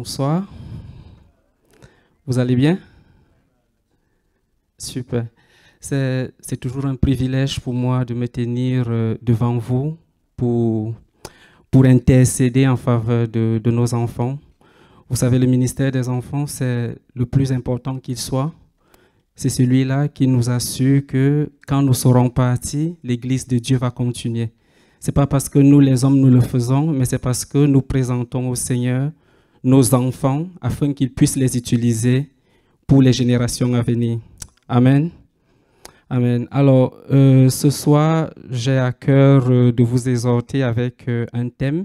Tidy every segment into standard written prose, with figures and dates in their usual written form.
Bonsoir. Vous allez bien? Super. C'est toujours un privilège pour moi de me tenir devant vous pour intercéder en faveur de nos enfants. Vous savez, le ministère des enfants, c'est le plus important qu'il soit. C'est celui-là qui nous assure que quand nous serons partis, l'Église de Dieu va continuer. Ce n'est pas parce que nous, les hommes, nous le faisons, mais c'est parce que nous présentons au Seigneur nos enfants afin qu'il puisse les utiliser pour les générations à venir. Amen. Amen. Alors, ce soir, j'ai à cœur de vous exhorter avec un thème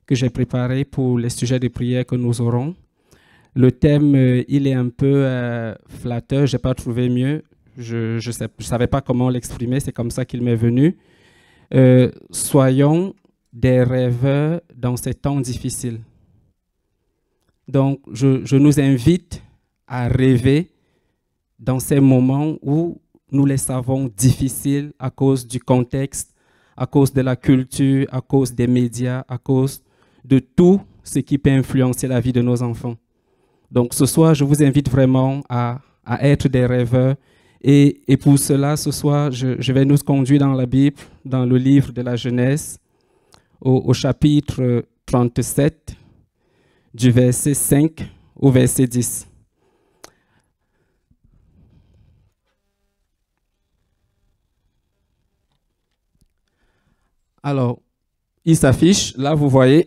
que j'ai préparé pour les sujets de prière que nous aurons. Le thème, il est un peu flatteur, je n'ai pas trouvé mieux. Je ne savais pas comment l'exprimer, c'est comme ça qu'il m'est venu. Soyons des rêveurs dans ces temps difficiles. Donc, je nous invite à rêver dans ces moments où nous les savons difficiles à cause du contexte, à cause de la culture, à cause des médias, à cause de tout ce qui peut influencer la vie de nos enfants. Donc ce soir, je vous invite vraiment à être des rêveurs. Et pour cela, ce soir, je vais nous conduire dans la Bible, dans le livre de la Genèse, au chapitre 37, du verset 5 au verset 10. Alors, il s'affiche, là vous voyez,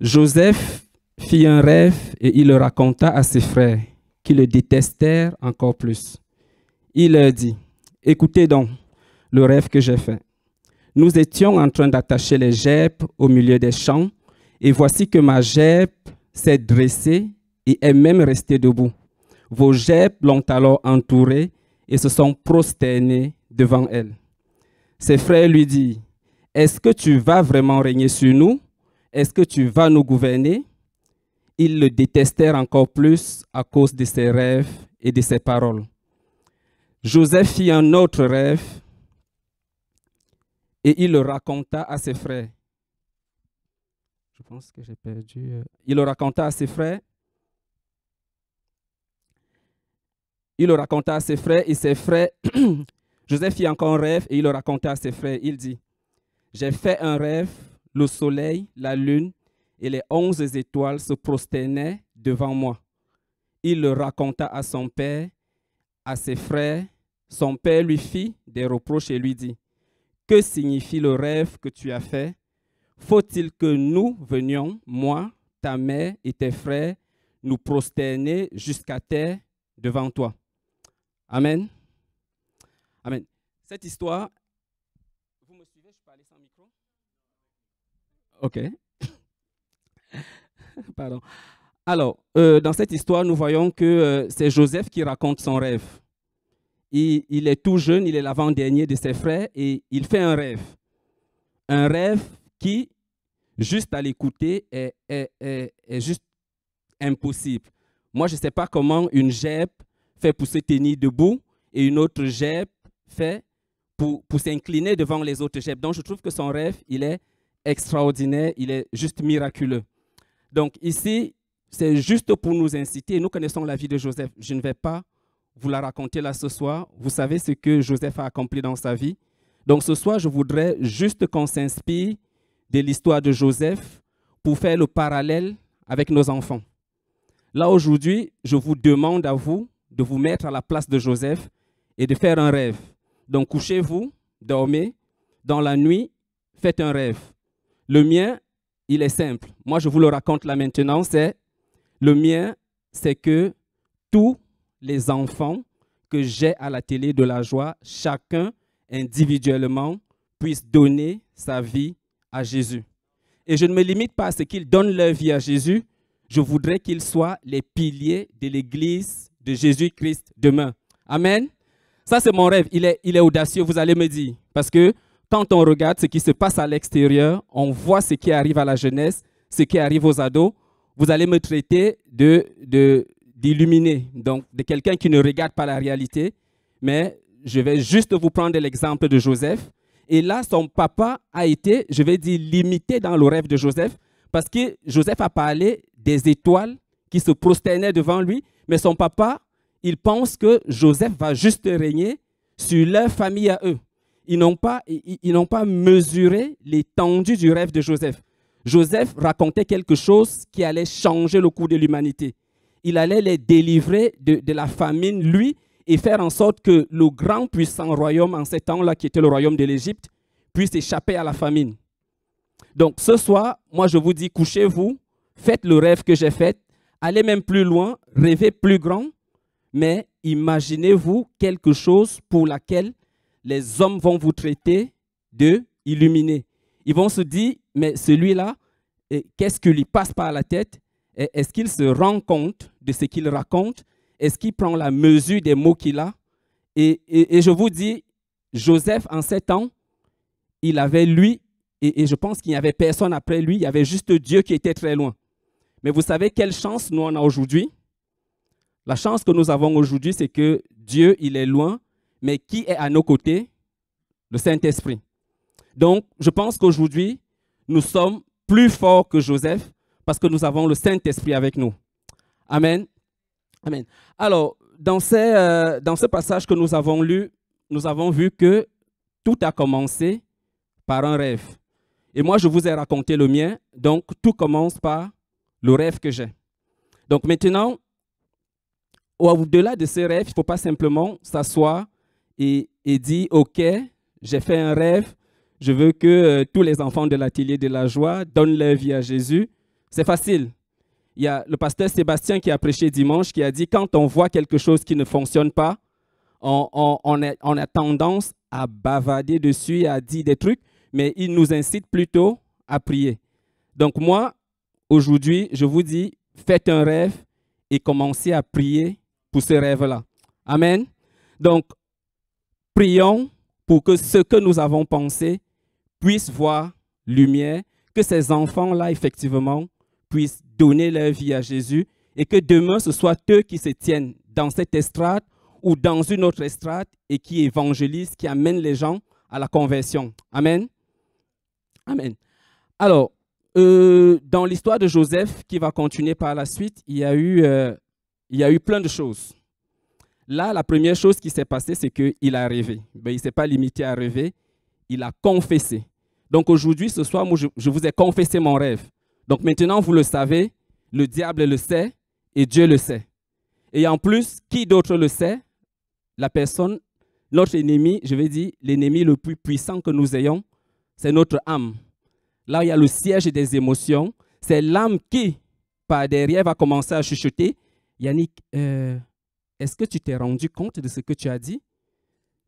Joseph fit un rêve et il le raconta à ses frères, qui le détestèrent encore plus. Il leur dit, « Écoutez donc le rêve que j'ai fait. Nous étions en train d'attacher les gerbes au milieu des champs, et voici que ma gerbe s'est dressée et est même restée debout. Vos gerbes l'ont alors entourée et se sont prosternés devant elle. » Ses frères lui dirent, « Est-ce que tu vas vraiment régner sur nous? Est-ce que tu vas nous gouverner? » Ils le détestèrent encore plus à cause de ses rêves et de ses paroles. Joseph fit un autre rêve et il le raconta à ses frères. Je pense que j'ai perdu. Il le raconta à ses frères. Il le raconta à ses frères et ses frères. Joseph fit encore un rêve et il le raconta à ses frères. Il dit, « J'ai fait un rêve, le soleil, la lune et les 11 étoiles se prosternaient devant moi. » Il le raconta à son père, à ses frères. Son père lui fit des reproches et lui dit, « Que signifie le rêve que tu as fait? Faut-il que nous venions, moi, ta mère et tes frères, nous prosterner jusqu'à terre devant toi? » Amen. Amen. Cette histoire, vous me suivez, je peux aller sans micro? Ok. Pardon. Alors, dans cette histoire, nous voyons que c'est Joseph qui raconte son rêve. Il est tout jeune, il est l'avant-dernier de ses frères et il fait un rêve. Un rêve qui, juste à l'écouter, est juste impossible. Moi, je ne sais pas comment une gerbe fait pour se tenir debout et une autre gerbe fait pour s'incliner devant les autres gerbes. Donc, je trouve que son rêve, il est extraordinaire, il est juste miraculeux. Donc, ici, c'est juste pour nous inciter. Nous connaissons la vie de Joseph. Je ne vais pas vous la raconter là ce soir. Vous savez ce que Joseph a accompli dans sa vie. Donc, ce soir, je voudrais juste qu'on s'inspire de l'histoire de Joseph pour faire le parallèle avec nos enfants. Là, aujourd'hui, je vous demande à vous de vous mettre à la place de Joseph et de faire un rêve. Donc, couchez-vous, dormez. Dans la nuit, faites un rêve. Le mien, il est simple. Moi, je vous le raconte là maintenant. Le mien, c'est que tous les enfants que j'ai à la télé de la joie, chacun individuellement puisse donner sa vie à Jésus. Et je ne me limite pas à ce qu'ils donnent leur vie à Jésus. Je voudrais qu'ils soient les piliers de l'Église de Jésus-Christ demain. Amen. Ça, c'est mon rêve. Il est audacieux, vous allez me dire. Parce que quand on regarde ce qui se passe à l'extérieur, on voit ce qui arrive à la jeunesse, ce qui arrive aux ados. Vous allez me traiter d'illuminé, donc de quelqu'un qui ne regarde pas la réalité. Mais je vais juste vous prendre l'exemple de Joseph. Et là, son papa a été, je vais dire, limité dans le rêve de Joseph parce que Joseph a parlé des étoiles qui se prosternaient devant lui, mais son papa, il pense que Joseph va juste régner sur leur famille à eux. Ils n'ont pas mesuré l'étendue du rêve de Joseph. Joseph racontait quelque chose qui allait changer le cours de l'humanité. Il allait les délivrer de la famine, lui, et faire en sorte que le grand puissant royaume en ces temps-là, qui était le royaume de l'Égypte, puisse échapper à la famine. Donc ce soir, moi je vous dis, couchez-vous, faites le rêve que j'ai fait, allez même plus loin, rêvez plus grand, mais imaginez-vous quelque chose pour laquelle les hommes vont vous traiter de illuminé. Ils vont se dire, mais celui-là, qu'est-ce qui lui passe par la tête? Est-ce qu'il se rend compte de ce qu'il raconte? Est-ce qu'il prend la mesure des mots qu'il a? Et je vous dis, Joseph, en 7 ans, il avait lui, et je pense qu'il n'y avait personne après lui, il y avait juste Dieu qui était très loin. Mais vous savez quelle chance nous on a aujourd'hui? La chance que nous avons aujourd'hui, c'est que Dieu, il est loin, mais qui est à nos côtés? Le Saint-Esprit. Donc, je pense qu'aujourd'hui, nous sommes plus forts que Joseph parce que nous avons le Saint-Esprit avec nous. Amen. Amen. Alors, dans ce passage que nous avons lu, nous avons vu que tout a commencé par un rêve. Et moi, je vous ai raconté le mien, donc tout commence par le rêve que j'ai. Donc maintenant, au-delà de ce rêve, il ne faut pas simplement s'asseoir et dire, OK, j'ai fait un rêve, je veux que tous les enfants de l'atelier de la joie donnent leur vie à Jésus. C'est facile. Il y a le pasteur Sébastien qui a prêché dimanche, qui a dit, quand on voit quelque chose qui ne fonctionne pas, on a tendance à bavarder dessus et à dire des trucs, mais il nous incite plutôt à prier. Donc moi, aujourd'hui, je vous dis, faites un rêve et commencez à prier pour ce rêve-là. Amen. Donc, prions pour que ce que nous avons pensé puisse voir lumière, que ces enfants-là, effectivement, puissent donner leur vie à Jésus et que demain, ce soit eux qui se tiennent dans cette estrade ou dans une autre estrade et qui évangélisent, qui amènent les gens à la conversion. Amen. Amen. Alors, dans l'histoire de Joseph, qui va continuer par la suite, il y a eu plein de choses. Là, la première chose qui s'est passée, c'est qu'il a rêvé. Ben, il ne s'est pas limité à rêver, il a confessé. Donc aujourd'hui, ce soir, moi, je vous ai confessé mon rêve. Donc maintenant, vous le savez, le diable le sait et Dieu le sait. Et en plus, qui d'autre le sait? La personne, notre ennemi, je vais dire, l'ennemi le plus puissant que nous ayons, c'est notre âme. Là, il y a le siège des émotions. C'est l'âme qui, par derrière, va commencer à chuchoter. Yannick, est-ce que tu t'es rendu compte de ce que tu as dit?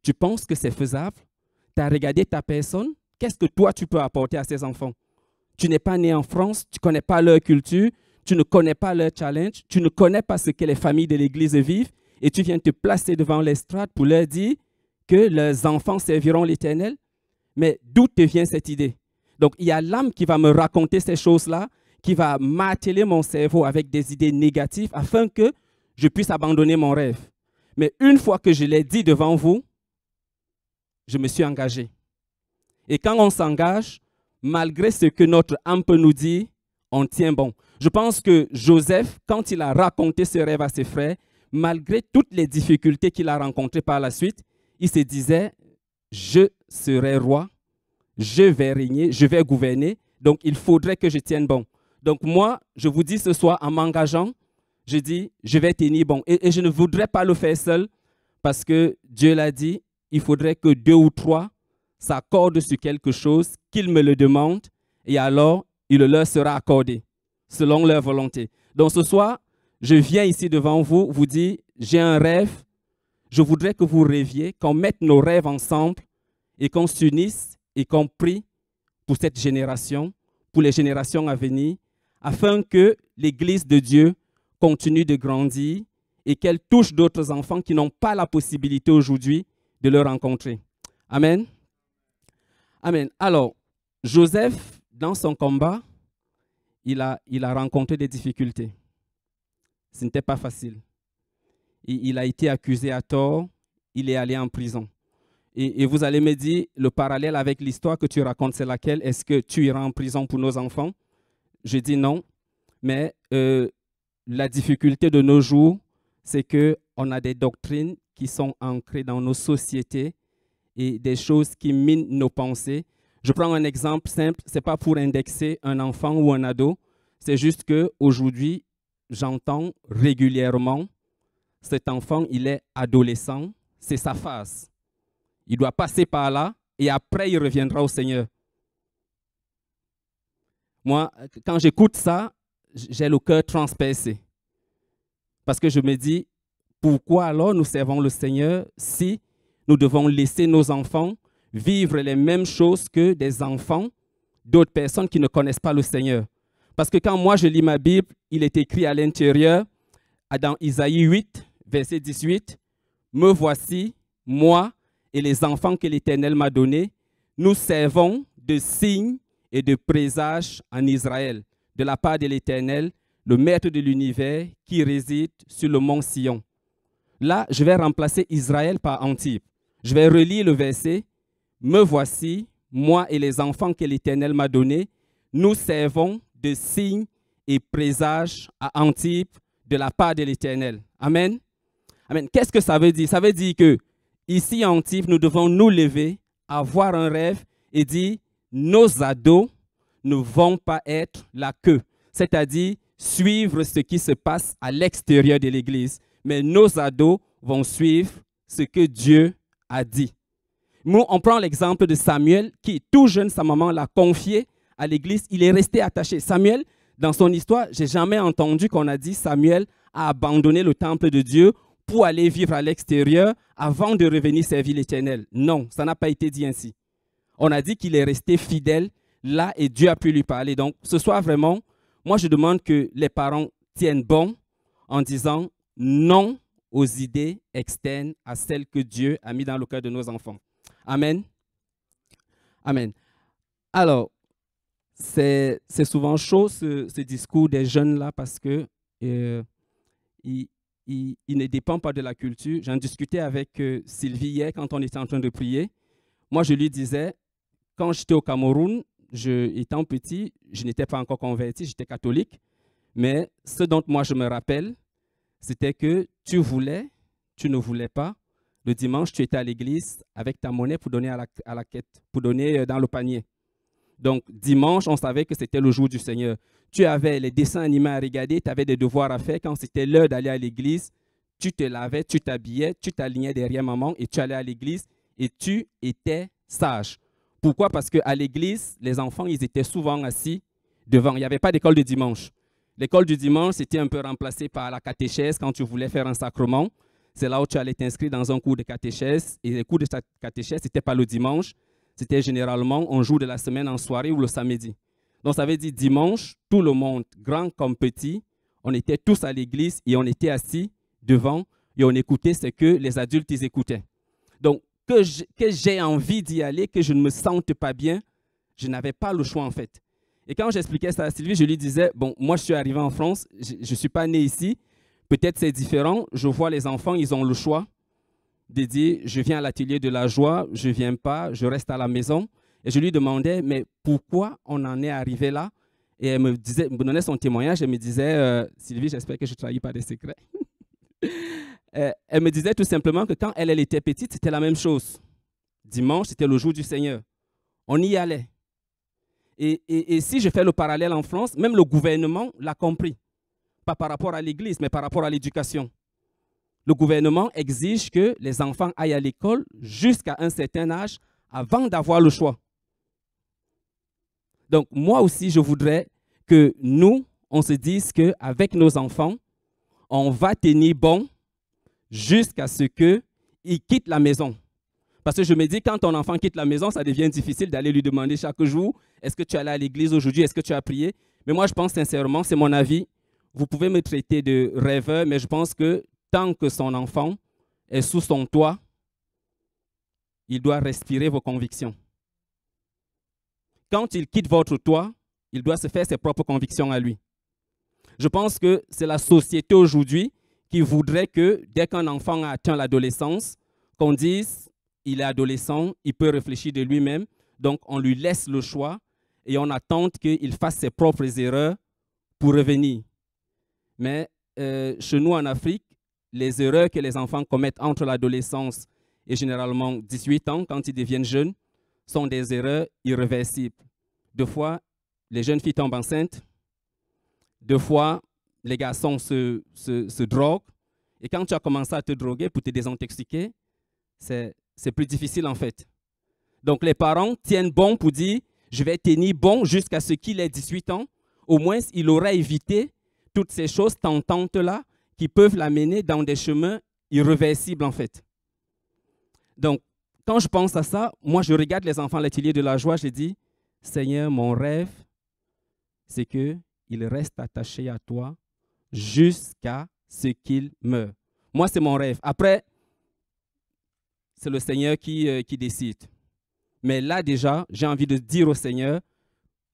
Tu penses que c'est faisable? Tu as regardé ta personne? Qu'est-ce que toi, tu peux apporter à ces enfants? Tu n'es pas né en France, tu ne connais pas leur culture, tu ne connais pas leur challenge, tu ne connais pas ce que les familles de l'Église vivent et tu viens te placer devant l'estrade pour leur dire que leurs enfants serviront l'Éternel. Mais d'où te vient cette idée? Donc, il y a l'âme qui va me raconter ces choses-là, qui va marteler mon cerveau avec des idées négatives afin que je puisse abandonner mon rêve. Mais une fois que je l'ai dit devant vous, je me suis engagé. Et quand on s'engage, malgré ce que notre âme peut nous dire, on tient bon. Je pense que Joseph, quand il a raconté ce rêve à ses frères, malgré toutes les difficultés qu'il a rencontrées par la suite, il se disait, je serai roi, je vais régner, je vais gouverner, donc il faudrait que je tienne bon. Donc moi, je vous dis ce soir, en m'engageant, je dis, je vais tenir bon. Et je ne voudrais pas le faire seul, parce que Dieu l'a dit, il faudrait que 2 ou 3 s'accordent sur quelque chose, qu'ils me le demandent, et alors il leur sera accordé, selon leur volonté. Donc ce soir, je viens ici devant vous, vous dire, j'ai un rêve, je voudrais que vous rêviez, qu'on mette nos rêves ensemble, et qu'on s'unisse, et qu'on prie pour cette génération, pour les générations à venir, afin que l'Église de Dieu continue de grandir et qu'elle touche d'autres enfants qui n'ont pas la possibilité aujourd'hui de le rencontrer. Amen. Amen. Alors, Joseph, dans son combat, il a rencontré des difficultés. Ce n'était pas facile. Il a été accusé à tort, il est allé en prison. Et vous allez me dire, le parallèle avec l'histoire que tu racontes, c'est laquelle? Est-ce que tu iras en prison pour nos enfants? Je dis non. Mais la difficulté de nos jours, c'est qu'on a des doctrines qui sont ancrées dans nos sociétés et des choses qui minent nos pensées. Je prends un exemple simple, ce n'est pas pour indexer un enfant ou un ado, c'est juste qu'aujourd'hui, j'entends régulièrement, cet enfant, il est adolescent, c'est sa phase. Il doit passer par là et après, il reviendra au Seigneur. Moi, quand j'écoute ça, j'ai le cœur transpercé. Parce que je me dis, pourquoi alors nous servons le Seigneur si nous devons laisser nos enfants vivre les mêmes choses que des enfants d'autres personnes qui ne connaissent pas le Seigneur? Parce que quand moi je lis ma Bible, il est écrit à l'intérieur, dans Isaïe 8, verset 18, « Me voici, moi et les enfants que l'Éternel m'a donnés, nous servons de signes et de présages en Israël, de la part de l'Éternel, le Maître de l'univers qui réside sur le mont Sion. » Là, je vais remplacer Israël par Antibes. Je vais relire le verset. « Me voici, moi et les enfants que l'Éternel m'a donnés, nous servons de signes et présages à Antibes de la part de l'Éternel. » Amen. Amen. Qu'est-ce que ça veut dire? Ça veut dire que ici à Antibes, nous devons nous lever, avoir un rêve et dire nos ados ne vont pas être la queue, c'est-à-dire suivre ce qui se passe à l'extérieur de l'Église, mais nos ados vont suivre ce que Dieu a dit. Nous, on prend l'exemple de Samuel qui, tout jeune, sa maman l'a confié à l'Église, il est resté attaché. Samuel, dans son histoire, je n'ai jamais entendu qu'on a dit Samuel a abandonné le temple de Dieu pour aller vivre à l'extérieur avant de revenir servir l'Éternel. Non, ça n'a pas été dit ainsi. On a dit qu'il est resté fidèle là et Dieu a pu lui parler. Donc, ce soir vraiment, moi je demande que les parents tiennent bon en disant non aux idées externes à celles que Dieu a mis dans le cœur de nos enfants. Amen. Amen. Alors, c'est souvent chaud ce discours des jeunes là parce que il ne dépend pas de la culture. J'en discutais avec Sylvie hier quand on était en train de prier. Moi, je lui disais, quand j'étais au Cameroun, étant petit, je n'étais pas encore converti, j'étais catholique. Mais ce dont moi je me rappelle, c'était que tu voulais, tu ne voulais pas. Le dimanche, tu étais à l'église avec ta monnaie pour donner à la quête, pour donner dans le panier. Donc, dimanche, on savait que c'était le jour du Seigneur. Tu avais les dessins animés à regarder, tu avais des devoirs à faire. Quand c'était l'heure d'aller à l'église, tu te lavais, tu t'habillais, tu t'alignais derrière maman et tu allais à l'église et tu étais sage. Pourquoi? Parce qu'à l'église, les enfants, ils étaient souvent assis devant. Il n'y avait pas d'école de dimanche. L'école du dimanche, c'était un peu remplacé par la catéchèse quand tu voulais faire un sacrement. C'est là où tu allais t'inscrire dans un cours de catéchèse. Et les cours de catéchèse, ce n'était pas le dimanche. C'était généralement un jour de la semaine en soirée ou le samedi. Donc, ça veut dire dimanche, tout le monde, grand comme petit, on était tous à l'église et on était assis devant et on écoutait ce que les adultes ils écoutaient. Donc, que j'ai envie d'y aller, que je ne me sente pas bien, je n'avais pas le choix en fait. Et quand j'expliquais ça à Sylvie, je lui disais, bon, moi je suis arrivé en France, je ne suis pas né ici, peut-être c'est différent, je vois les enfants, ils ont le choix de dire, je viens à l'atelier de la joie, je ne viens pas, je reste à la maison. Et je lui demandais, mais pourquoi on en est arrivé là? Et elle me donnait son témoignage, elle me disait, Sylvie, j'espère que je ne trahis pas des secrets. Elle me disait tout simplement que quand elle était petite, c'était la même chose. Dimanche, c'était le jour du Seigneur. On y allait. Et si je fais le parallèle en France, même le gouvernement l'a compris. Pas par rapport à l'Église, mais par rapport à l'éducation. Le gouvernement exige que les enfants aillent à l'école jusqu'à un certain âge avant d'avoir le choix. Donc, moi aussi, je voudrais que nous, on se dise qu'avec nos enfants, on va tenir bon jusqu'à ce qu'ils quittent la maison. Parce que je me dis, quand ton enfant quitte la maison, ça devient difficile d'aller lui demander chaque jour, est-ce que tu es allé à l'église aujourd'hui, est-ce que tu as prié? Mais moi, je pense sincèrement, c'est mon avis, vous pouvez me traiter de rêveur, mais je pense que tant que son enfant est sous son toit, il doit respirer vos convictions. Quand il quitte votre toit, il doit se faire ses propres convictions à lui. Je pense que c'est la société aujourd'hui qui voudrait que dès qu'un enfant a atteint l'adolescence, qu'on dise, il est adolescent, il peut réfléchir de lui-même, donc on lui laisse le choix et on attend qu'il fasse ses propres erreurs pour revenir. Mais chez nous en Afrique, les erreurs que les enfants commettent entre l'adolescence et généralement 18 ans, quand ils deviennent jeunes, sont des erreurs irréversibles. Deux fois, les jeunes filles tombent enceintes. Deux fois, les garçons se droguent. Et quand tu as commencé à te droguer pour te désintoxiquer, c'est plus difficile en fait. Donc les parents tiennent bon pour dire, je vais tenir bon jusqu'à ce qu'il ait 18 ans. Au moins, il aura évité toutes ces choses tentantes-là qui peuvent l'amener dans des chemins irréversibles en fait. Donc, quand je pense à ça, moi je regarde les enfants à l'atelier de la joie, je dis, Seigneur, mon rêve, c'est qu'ils restent attachés à toi jusqu'à ce qu'ils meurent. Moi, c'est mon rêve. Après, c'est le Seigneur qui décide. Mais là, déjà, j'ai envie de dire au Seigneur,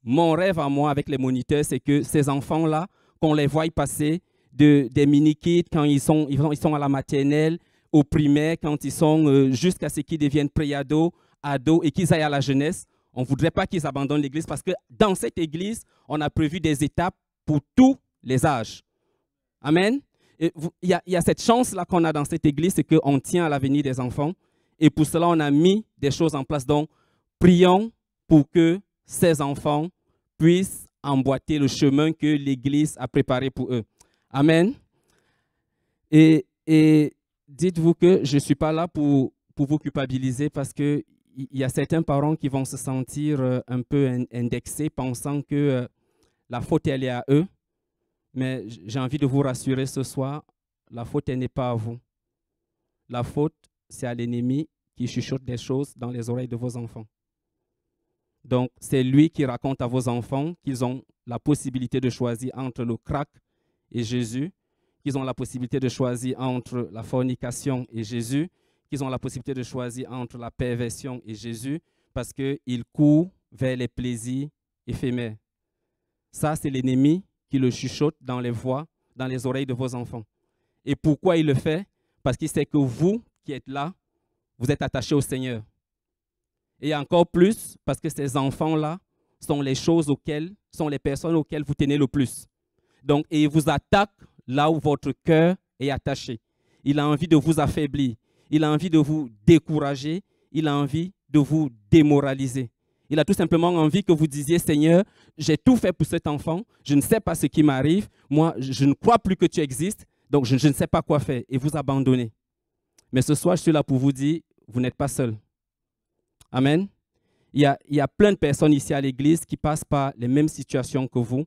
mon rêve à moi avec les moniteurs, c'est que ces enfants-là, qu'on les voie passer des mini-kids quand ils sont à la maternelle, au primaire, quand ils sont jusqu'à ce qu'ils deviennent pré-ados, ados et qu'ils aillent à la jeunesse. On ne voudrait pas qu'ils abandonnent l'église parce que dans cette église, on a prévu des étapes pour tous les âges. Amen. Il y a cette chance-là qu'on a dans cette église, c'est qu'on tient à l'avenir des enfants. Et pour cela, on a mis des choses en place. Donc, prions pour que ces enfants puissent emboîter le chemin que l'Église a préparé pour eux. Amen. Et dites-vous que je ne suis pas là pour vous culpabiliser parce qu'il y a certains parents qui vont se sentir un peu indexés, pensant que la faute, elle est à eux. Mais j'ai envie de vous rassurer ce soir, la faute, elle n'est pas à vous. La faute, c'est à l'ennemi qui chuchote des choses dans les oreilles de vos enfants. Donc, c'est lui qui raconte à vos enfants qu'ils ont la possibilité de choisir entre le crack et Jésus, qu'ils ont la possibilité de choisir entre la fornication et Jésus, qu'ils ont la possibilité de choisir entre la perversion et Jésus, parce qu'ils courent vers les plaisirs éphémères. Ça, c'est l'ennemi qui le chuchote dans les voix, dans les oreilles de vos enfants. Et pourquoi il le fait? Parce qu'il sait que vous qui êtes là, vous êtes attachés au Seigneur. Et encore plus, parce que ces enfants-là sont les choses auxquelles, sont les personnes auxquelles vous tenez le plus. Donc, et il vous attaque là où votre cœur est attaché. Il a envie de vous affaiblir. Il a envie de vous décourager. Il a envie de vous démoraliser. Il a tout simplement envie que vous disiez, Seigneur, j'ai tout fait pour cet enfant. Je ne sais pas ce qui m'arrive. Moi, je ne crois plus que tu existes. Donc, je ne sais pas quoi faire. Et vous abandonner. Mais ce soir, je suis là pour vous dire, vous n'êtes pas seul. Amen. Il y a plein de personnes ici à l'église qui passent par les mêmes situations que vous.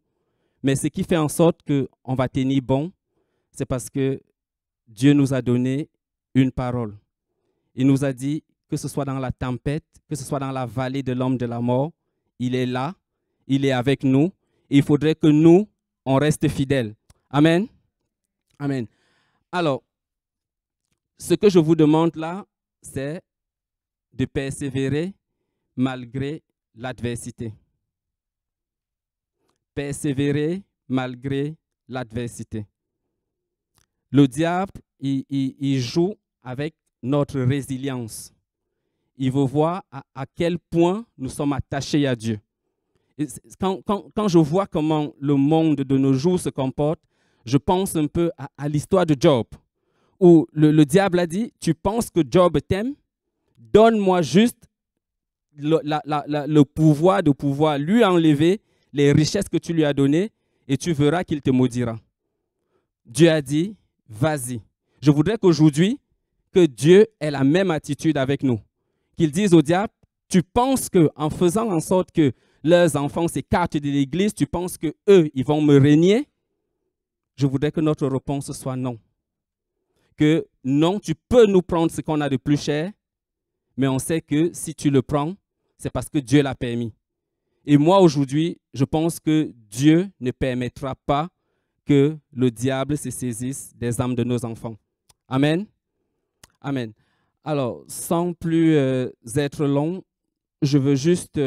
Mais ce qui fait en sorte qu'on va tenir bon, c'est parce que Dieu nous a donné une parole. Il nous a dit, que ce soit dans la tempête, que ce soit dans la vallée de l'homme de la mort, il est là, il est avec nous. Et il faudrait que nous, on reste fidèles. Amen. Amen. Alors, ce que je vous demande là, c'est de persévérer malgré l'adversité. Persévérer malgré l'adversité. Le diable, il joue avec notre résilience. Il veut voir à quel point nous sommes attachés à Dieu. Et quand je vois comment le monde de nos jours se comporte, je pense un peu à l'histoire de Job, où le diable a dit, tu penses que Job t'aime? Donne-moi juste le pouvoir de pouvoir lui enlever les richesses que tu lui as données et tu verras qu'il te maudira. Dieu a dit, vas-y. Je voudrais qu'aujourd'hui, que Dieu ait la même attitude avec nous. Qu'il dise au diable, tu penses qu'en faisant en sorte que leurs enfants s'écartent de l'église, tu penses qu'eux, ils vont me régner? Je voudrais que notre réponse soit non. Que non, tu peux nous prendre ce qu'on a de plus cher, mais on sait que si tu le prends, c'est parce que Dieu l'a permis. Et moi, aujourd'hui, je pense que Dieu ne permettra pas que le diable se saisisse des âmes de nos enfants. Amen. Amen. Alors, sans plus être long, je veux juste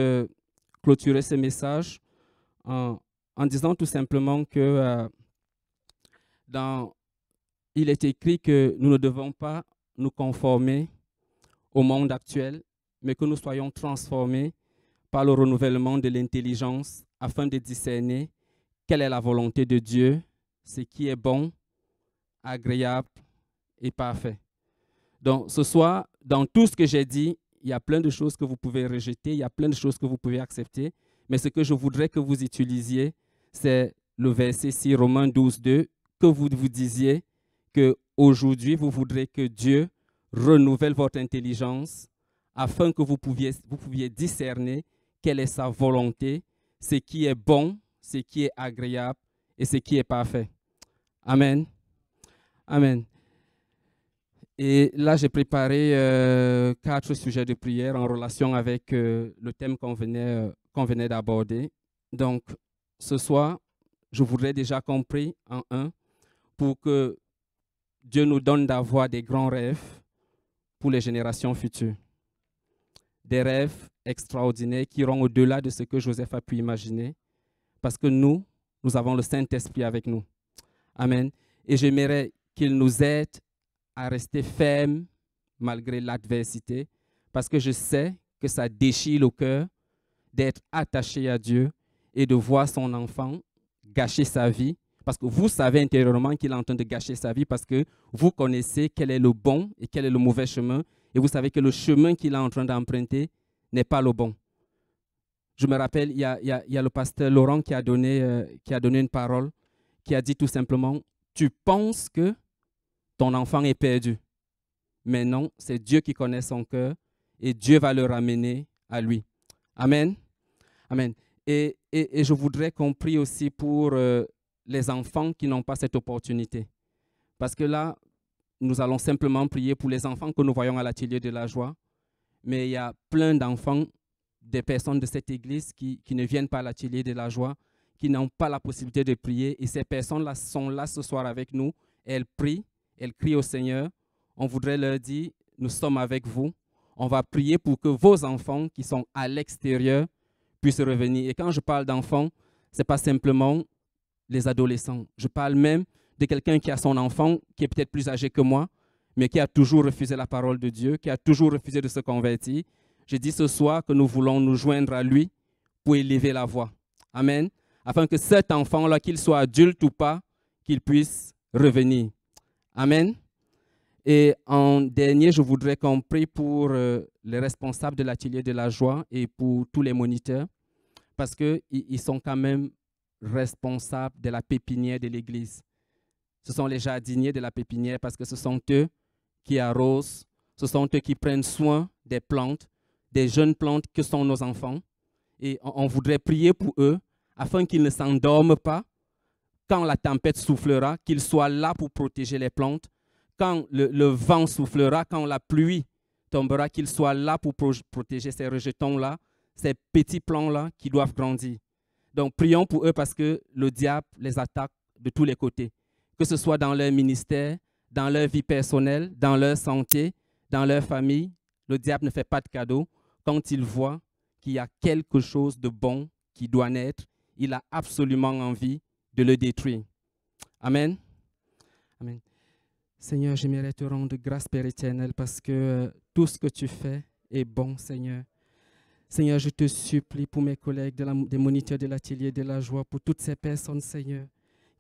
clôturer ce message en disant tout simplement que il est écrit que nous ne devons pas nous conformer au monde actuel, mais que nous soyons transformés par le renouvellement de l'intelligence afin de discerner quelle est la volonté de Dieu, ce qui est bon, agréable et parfait. Donc, ce soir, dans tout ce que j'ai dit, il y a plein de choses que vous pouvez rejeter, il y a plein de choses que vous pouvez accepter, mais ce que je voudrais que vous utilisiez, c'est le verset 6, Romains 12, 2, que vous vous disiez qu'aujourd'hui, vous voudrez que Dieu renouvelle votre intelligence afin que vous pouviez discerner quelle est sa volonté, ce qui est bon, ce qui est agréable et ce qui est parfait. Amen. Amen. Et là, j'ai préparé 4 sujets de prière en relation avec le thème qu'on venait d'aborder. Donc, ce soir, je voudrais déjà compris en un pour que Dieu nous donne d'avoir des grands rêves pour les générations futures. Des rêves extraordinaires qui iront au-delà de ce que Joseph a pu imaginer, parce que nous avons le Saint-Esprit avec nous. Amen. Et j'aimerais qu'il nous aide à rester fermes malgré l'adversité, parce que je sais que ça déchire le cœur d'être attaché à Dieu et de voir son enfant gâcher sa vie, parce que vous savez intérieurement qu'il est en train de gâcher sa vie, parce que vous connaissez quel est le bon et quel est le mauvais chemin, et vous savez que le chemin qu'il est en train d'emprunter n'est pas le bon. Je me rappelle, il y a le pasteur Laurent qui a donné une parole, qui a dit tout simplement, tu penses que ton enfant est perdu, mais non, c'est Dieu qui connaît son cœur et Dieu va le ramener à lui. Amen. Amen. Et je voudrais qu'on prie aussi pour les enfants qui n'ont pas cette opportunité. Parce que là, nous allons simplement prier pour les enfants que nous voyons à l'atelier de la joie. Mais il y a plein d'enfants, des personnes de cette église qui ne viennent pas à l'atelier de la joie, qui n'ont pas la possibilité de prier. Et ces personnes-là sont là ce soir avec nous. Elles prient, elles crient au Seigneur. On voudrait leur dire, nous sommes avec vous. On va prier pour que vos enfants qui sont à l'extérieur puissent revenir. Et quand je parle d'enfants, ce n'est pas simplement les adolescents. Je parle même de quelqu'un qui a son enfant, qui est peut-être plus âgé que moi, mais qui a toujours refusé la parole de Dieu, qui a toujours refusé de se convertir. Je dis ce soir que nous voulons nous joindre à lui pour élever la voix. Amen. Afin que cet enfant-là, qu'il soit adulte ou pas, qu'il puisse revenir. Amen. Et en dernier, je voudrais qu'on prie pour les responsables de l'atelier de la joie et pour tous les moniteurs, parce qu'ils sont quand même responsables de la pépinière de l'Église. Ce sont les jardiniers de la pépinière parce que ce sont eux qui arrosent, ce sont eux qui prennent soin des plantes, des jeunes plantes que sont nos enfants. Et on voudrait prier pour eux afin qu'ils ne s'endorment pas quand la tempête soufflera, qu'ils soient là pour protéger les plantes. Quand le vent soufflera, quand la pluie tombera, qu'ils soient là pour protéger ces rejetons-là, ces petits plants-là qui doivent grandir. Donc, prions pour eux parce que le diable les attaque de tous les côtés, que ce soit dans leur ministère, dans leur vie personnelle, dans leur santé, dans leur famille. Le diable ne fait pas de cadeau. Quand il voit qu'il y a quelque chose de bon qui doit naître, il a absolument envie de le détruire. Amen. Amen. Seigneur, j'aimerais te rendre grâce, Père éternel, parce que tout ce que tu fais est bon, Seigneur. Seigneur, je te supplie pour mes collègues des moniteurs de l'atelier de la joie, pour toutes ces personnes, Seigneur,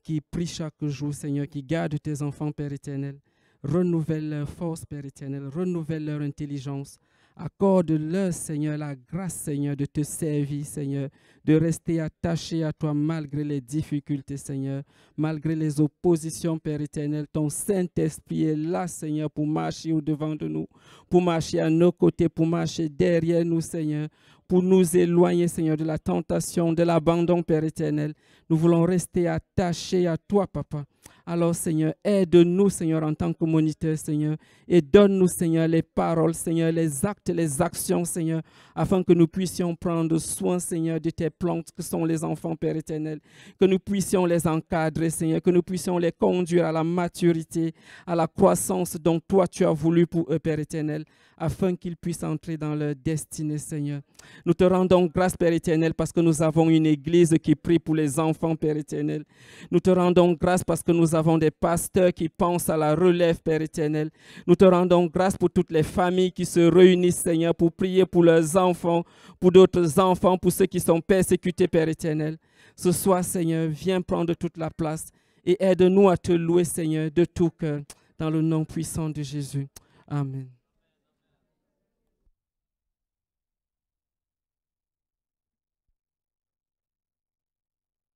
qui prient chaque jour, Seigneur, qui gardent tes enfants, Père éternel. Renouvelle leur force, Père éternel, renouvelle leur intelligence. Accorde-leur, Seigneur, la grâce, Seigneur, de te servir, Seigneur, de rester attaché à toi malgré les difficultés, Seigneur, malgré les oppositions, Père éternel. Ton Saint-Esprit est là, Seigneur, pour marcher au-devant de nous, pour marcher à nos côtés, pour marcher derrière nous, Seigneur, pour nous éloigner, Seigneur, de la tentation, de l'abandon, Père éternel. Nous voulons rester attachés à toi, Papa. Alors, Seigneur, aide-nous, Seigneur, en tant que moniteur, Seigneur, et donne-nous, Seigneur, les paroles, Seigneur, les actes, les actions, Seigneur, afin que nous puissions prendre soin, Seigneur, de tes plantes que sont les enfants, Père éternel, que nous puissions les encadrer, Seigneur, que nous puissions les conduire à la maturité, à la croissance dont toi tu as voulu pour eux, Père éternel, afin qu'ils puissent entrer dans leur destinée, Seigneur. Nous te rendons grâce, Père éternel, parce que nous avons une église qui prie pour les enfants, Père éternel. Nous te rendons grâce parce que nous avons des pasteurs qui pensent à la relève, Père éternel. Nous te rendons grâce pour toutes les familles qui se réunissent, Seigneur, pour prier pour leurs enfants, pour d'autres enfants, pour ceux qui sont persécutés, Père éternel. Ce soir, Seigneur, viens prendre toute la place et aide-nous à te louer, Seigneur, de tout cœur, dans le nom puissant de Jésus. Amen.